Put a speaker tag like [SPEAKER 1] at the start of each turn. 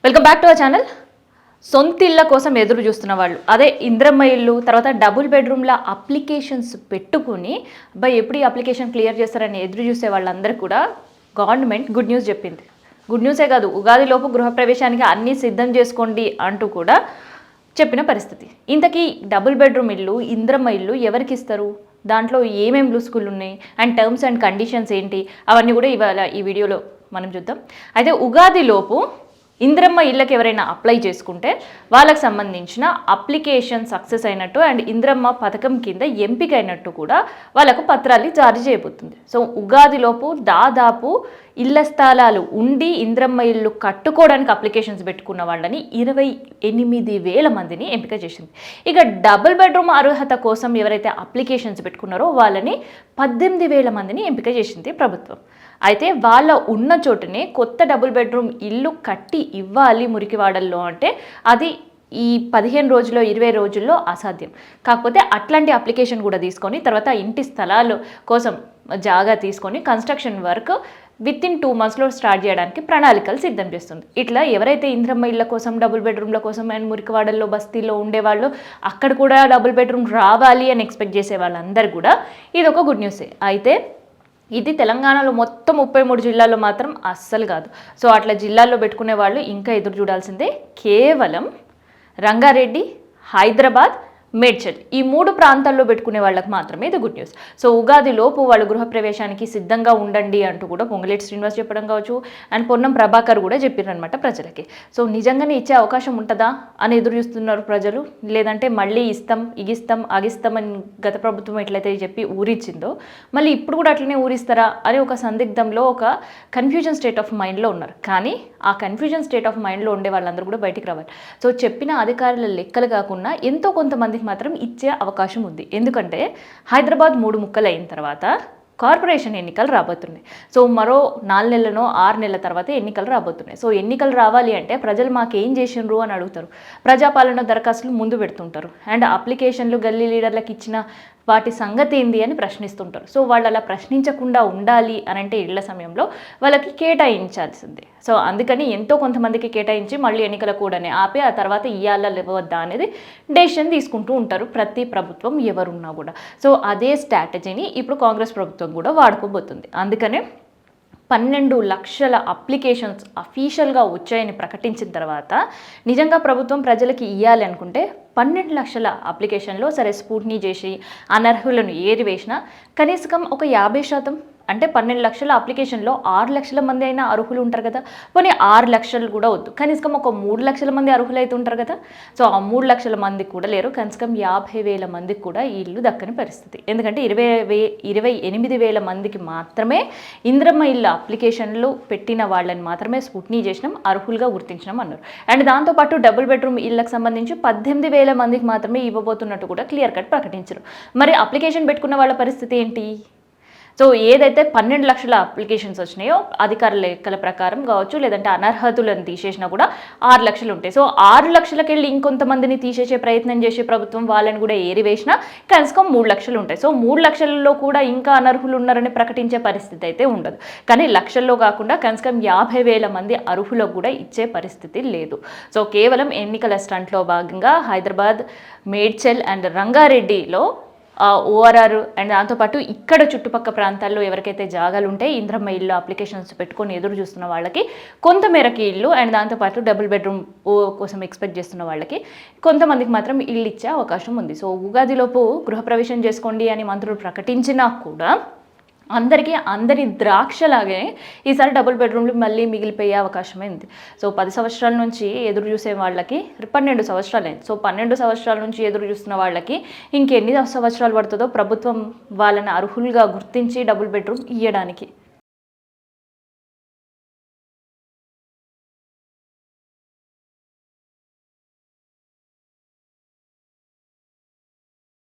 [SPEAKER 1] Welcome back to our channel. సొంత ఇళ్ళ కోసం ఎదురు చూస్తున్న వాళ్ళు, అదే ఇంద్రమ్మ ఇల్లు తర్వాత డబుల్ బెడ్రూమ్ల అప్లికేషన్స్ పెట్టుకుని ఎప్పుడు ఈ అప్లికేషన్ క్లియర్ చేస్తారని ఎదురు చూసే వాళ్ళందరూ కూడా గవర్నమెంట్ గుడ్ న్యూస్ చెప్పింది. గుడ్ న్యూసే కాదు, ఉగాదిలోపు గృహప్రవేశానికి అన్నీ సిద్ధం చేసుకోండి అంటూ కూడా చెప్పిన పరిస్థితి. ఇంతకీ డబుల్ బెడ్రూమ్ ఇల్లు ఇంద్రమ్మ ఇల్లు ఎవరికి ఇస్తారు, దాంట్లో ఏమేమి లూసుకులు ఉన్నాయి అండ్ టర్మ్స్ అండ్ కండిషన్స్ ఏంటి, అవన్నీ కూడా ఇవాళ ఈ వీడియోలో మనం చూద్దాం. అయితే ఉగాదిలోపు ఇంద్రమ్మ ఇళ్ళకి ఎవరైనా అప్లై చేసుకుంటే వాళ్ళకి సంబంధించిన అప్లికేషన్ సక్సెస్ అయినట్టు అండ్ ఇంద్రమ్మ పథకం కింద ఎంపిక అయినట్టు కూడా వాళ్ళకు పత్రాలు జారీ చేయబోతుంది. సో ఉగాదిలోపు దాదాపు ఇళ్ల స్థలాలు ఉండి ఇంద్రమ్మ ఇల్లు కట్టుకోవడానికి అప్లికేషన్స్ పెట్టుకున్న వాళ్ళని 28,000 మందిని ఎంపిక చేసింది. ఇక డబుల్ బెడ్రూమ్ అర్హత కోసం ఎవరైతే అప్లికేషన్స్ పెట్టుకున్నారో వాళ్ళని 18,000 మందిని ఎంపిక చేసింది ప్రభుత్వం. అయితే వాళ్ళ ఉన్న చోటునే కొత్త డబుల్ బెడ్రూమ్ ఇల్లు కట్టి ఇవ్వాలి మురికివాడల్లో అంటే అది ఈ 15 రోజుల్లో 20 రోజుల్లో అసాధ్యం. కాకపోతే అట్లాంటి అప్లికేషన్ కూడా తీసుకొని తర్వాత ఇంటి స్థలాలు కోసం జాగా తీసుకొని కన్స్ట్రక్షన్ వర్క్ వితిన్ 2 monthsలో స్టార్ట్ చేయడానికి ప్రణాళికలు సిద్ధం చేస్తుంది. ఇట్లా ఎవరైతే ఇంద్రమ్మ ఇళ్ళ కోసం డబుల్ బెడ్రూమ్ల కోసం అండ్ మురికివాడల్లో బస్తీల్లో ఉండేవాళ్ళు అక్కడ కూడా డబుల్ బెడ్రూమ్ రావాలి అని ఎక్స్పెక్ట్ చేసే వాళ్ళందరూ కూడా ఇది ఒక గుడ్ న్యూసే. అయితే ఇది తెలంగాణలో మొత్తం 33 జిల్లాల్లో మాత్రం అస్సలు కాదు. సో అట్లా జిల్లాల్లో పెట్టుకునే వాళ్ళు ఇంకా ఎదురు చూడాల్సిందే. కేవలం రంగారెడ్డి, హైదరాబాద్, మేడ్చల్ ఈ 3 ప్రాంతాల్లో పెట్టుకునే వాళ్ళకి మాత్రమే ఇది గుడ్ న్యూస్. సో ఉగాది లోపు వాళ్ళు గృహప్రవేశానికి సిద్ధంగా ఉండండి అంటూ కూడా పొంగులేటి శ్రీనివాస్ చెప్పడం కావచ్చు అండ్ పొన్నం ప్రభాకర్ కూడా చెప్పారనమాట ప్రజలకి. సో నిజంగానే ఇచ్చే అవకాశం ఉంటుందా అని ఎదురు చూస్తున్నారు ప్రజలు, లేదంటే మళ్ళీ ఇస్తాం ఇగిస్తాం అగిస్తామని గత ప్రభుత్వం ఎట్లయితే చెప్పి ఊరిచ్చిందో మళ్ళీ ఇప్పుడు కూడా అట్లనే ఊరిస్తారా అని ఒక సందిగ్ధంలో ఒక కన్ఫ్యూజన్ స్టేట్ ఆఫ్ మైండ్లో ఉన్నారు. కానీ ఆ కన్ఫ్యూజన్ స్టేట్ ఆఫ్ మైండ్లో ఉండే వాళ్ళందరూ కూడా బయటికి రావాలి. సో చెప్పిన అధికారుల లెక్కలు కాకుండా ఎంతో కొంతమందికి మాత్రం ఇచ్చే అవకాశం ఉంది. ఎందుకంటే హైదరాబాద్ 3 ముక్కలు అయిన తర్వాత కార్పొరేషన్ ఎన్నికలు రాబోతున్నాయి. సో మరో 4 నెలలనో 6 నెలల తర్వాత ఎన్నికలు రాబోతున్నాయి. సో ఎన్నికలు రావాలి అంటే ప్రజలు మాకేం చేసిండ్రు అని అడుగుతారు. ప్రజాపాలన దరఖాస్తులు ముందు పెడుతుంటారు అండ్ అప్లికేషన్లు గల్లీ లీడర్లకు ఇచ్చిన వాటి సంగతి ఏంది అని ప్రశ్నిస్తుంటారు. సో వాళ్ళు అలా ప్రశ్నించకుండా ఉండాలి అని అంటే ఇళ్ల సమయంలో వాళ్ళకి కేటాయించాల్సిందే. సో అందుకని ఎంతో కొంతమందికి కేటాయించి మళ్ళీ ఎన్నికల కూడానే ఆపి ఆ తర్వాత ఇయ్యాలా లేవద్దా అనేది డెసిషన్ తీసుకుంటూ ఉంటారు ప్రతి ప్రభుత్వం ఎవరున్నా కూడా. సో అదే స్ట్రాటజీని ఇప్పుడు కాంగ్రెస్ ప్రభుత్వం కూడా వాడుకోబోతుంది. అందుకనే 12 లక్షల అప్లికేషన్స్ అఫీషియల్గా వచ్చాయని ప్రకటించిన తర్వాత నిజంగా ప్రభుత్వం ప్రజలకి ఇవ్వాలి అనుకుంటే 12 లక్షల అప్లికేషన్లో సరే స్ఫూట్నీ చేసి అనర్హులను ఏరివేసినా కనీసం ఒక 50% అంటే 12 లక్షల అప్లికేషన్లో 6 లక్షల మంది అయినా అర్హులు ఉంటారు కదా. పోనీ 6 లక్షలు కూడా వద్దు, కనీసం ఒక 3 లక్షల మంది అర్హులు అయితే ఉంటారు కదా. సో ఆ 3 లక్షల మందికి కూడా లేరు, కనీసం 50,000 మందికి కూడా ఈ ఇల్లు దక్కని పరిస్థితి. ఎందుకంటే 28,000 మందికి మాత్రమే ఇంద్రమ్మ ఇల్లు అప్లికేషన్లు పెట్టిన వాళ్ళని మాత్రమే స్ఫూట్నీ చేసినాం, అర్హులుగా గుర్తించినాం అన్నారు. అండ్ దాంతోపాటు డబుల్ బెడ్రూమ్ ఇళ్ళకి సంబంధించి 18,000 మందికి మాత్రమే ఇవ్వబోతున్నట్టు కూడా క్లియర్ కట్ ప్రకటించారు. మరి అప్లికేషన్ పెట్టుకున్న వాళ్ళ పరిస్థితి ఏంటి? సో ఏదైతే 12 లక్షల అప్లికేషన్స్ వచ్చినాయో అధికారుల లెక్కల ప్రకారం కావచ్చు లేదంటే అనర్హతులను తీసేసినా కూడా 6 లక్షలు ఉంటాయి. సో 6 లక్షలకి వెళ్ళి ఇంకొంతమందిని తీసేసే ప్రయత్నం చేసే ప్రభుత్వం వాళ్ళని కూడా ఏరివేసినా కనీసం 3 లక్షలు ఉంటాయి. సో 3 లక్షలలో కూడా ఇంకా అనర్హులు ఉన్నారని ప్రకటించే పరిస్థితి అయితే ఉండదు. కానీ లక్షల్లో కాకుండా కనీసం 50,000 మంది అర్హులకు కూడా ఇచ్చే పరిస్థితి లేదు. సో కేవలం ఎన్నికల స్టంట్లో భాగంగా హైదరాబాద్, మేడ్చల్ అండ్ రంగారెడ్డిలో ఓఆర్ఆర్ అండ్ దాంతోపాటు ఇక్కడ చుట్టుపక్కల ప్రాంతాల్లో ఎవరికైతే జాగాలు ఉంటాయి ఇంద్రమ్మ ఇల్లు అప్లికేషన్స్ పెట్టుకొని ఎదురు చూస్తున్న వాళ్ళకి కొంతమేరకి ఇల్లు అండ్ దాంతోపాటు డబుల్ బెడ్రూమ్ కోసం ఎక్స్పెక్ట్ చేస్తున్న వాళ్ళకి కొంతమందికి మాత్రం ఇల్లు ఇచ్చే అవకాశం ఉంది. సో ఉగాదిలోపు గృహప్రవేశం చేసుకోండి అని మంత్రులు ప్రకటించినా కూడా అందరి ద్రాక్షలాగే ఈసారి డబుల్ బెడ్రూమ్లు మళ్ళీ మిగిలిపోయే అవకాశమే ఉంది. సో 10 సంవత్సరాల నుంచి ఎదురు చూసే వాళ్ళకి 12 సంవత్సరాలు అయింది. సో 12 సంవత్సరాల నుంచి ఎదురు చూస్తున్న వాళ్ళకి ఇంకెన్ని సంవత్సరాలు పడుతుందో ప్రభుత్వం వాళ్ళని అర్హులుగా గుర్తించి డబుల్ బెడ్రూమ్ ఇవ్వడానికి.